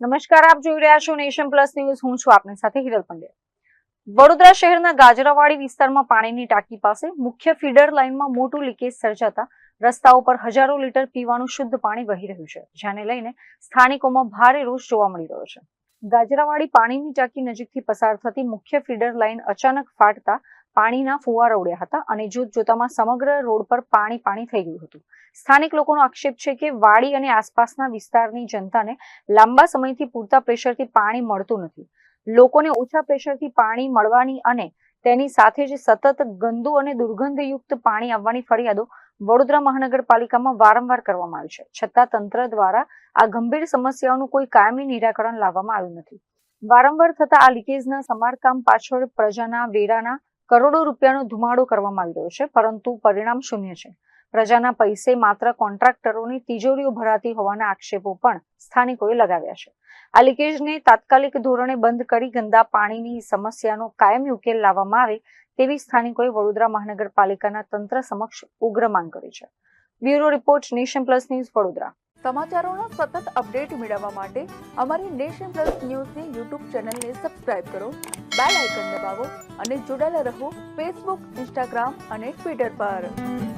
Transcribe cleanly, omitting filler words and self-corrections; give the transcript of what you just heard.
નમસ્કાર, આપ જોઈ રહ્યા છો નેશન પ્લસ ન્યૂઝ. હું છું આપની સાથે હિરલ પંડ્યા. વડોદરા શહેરના ગાજરાવાડી વિસ્તારમાં પાણીની ટાંકી પાસે મુખ્ય ફીડર લાઇનમાં મોટું લીકેજ સર્જાતા રસ્તાઓ પર હજારો લીટર પીવાનું શુદ્ધ પાણી વહી રહ્યું છે, જેને લઈને સ્થાનિકોમાં ભારે રોષ જોવા મળી રહ્યો છે. ગાજરાવાડી પાણીની ટાંકી નજીકથી પસાર થતી મુખ્ય ફીડર લાઇન અચાનક ફાટતા પાણીના ફુવારા ઉડ્યા હતા અને જોતજોતામાં સમગ્ર રોડ પર પાણી થઈ ગયું હતું. સ્થાનિક લોકોનો આક્ષેપ છે કે વાડી અને આસપાસના વિસ્તારની જનતાને લાંબા સમયથી પૂરતા પ્રેશરથી પાણી મળતું નથી. લોકોને ઓછા પ્રેશરથી પાણી મળવાની અને તેની સાથે જ સતત ગંદુ અને દુર્ગંધયુક્ત પાણી આવવાની ફરિયાદો વડોદરા મહાનગરપાલિકામાં વારંવાર કરવામાં આવી છે, છતાં તંત્ર દ્વારા આ ગંભીર સમસ્યાઓનું કોઈ કાયમી નિરાકરણ લાવવામાં આવ્યું નથી. વારંવાર થતા આ લીકેજના સમારકામ પાછળ પ્રજાના વેરાના કરોડો રૂપિયાનો ધુમાડો કરવામાં આવી રહ્યો છે, પરંતુ પરિણામ શૂન્ય છે. પ્રજાના પૈસે માત્ર કોન્ટ્રાક્ટરોની તિજોરીઓ ભરાતી હોવાના આક્ષેપો પણ સ્થાનિકોએ લગાવ્યા છે. આ લીકેજને તાત્કાલિક ધોરણે બંધ કરી ગંદા પાણીની સમસ્યાનો કાયમી ઉકેલ લાવવામાં આવે તેવી સ્થાનિકોએ વડોદરા મહાનગરપાલિકાના તંત્ર સમક્ષ ઉગ્ર માંગ કરી છે. Bureau report, nation plus news, Vadodara. સમાચારોના સતત અપડેટ મેળવવા માટે અમારી નેશન પ્લસ ન્યૂઝની યુટ્યુબ ચેનલને સબસ્ક્રાઇબ કરો, બેલ આઇકન દબાવો અને જોડાયેલા રહો ફેસબુક, ઇન્સ્ટાગ્રામ અને ટ્વિટર પર.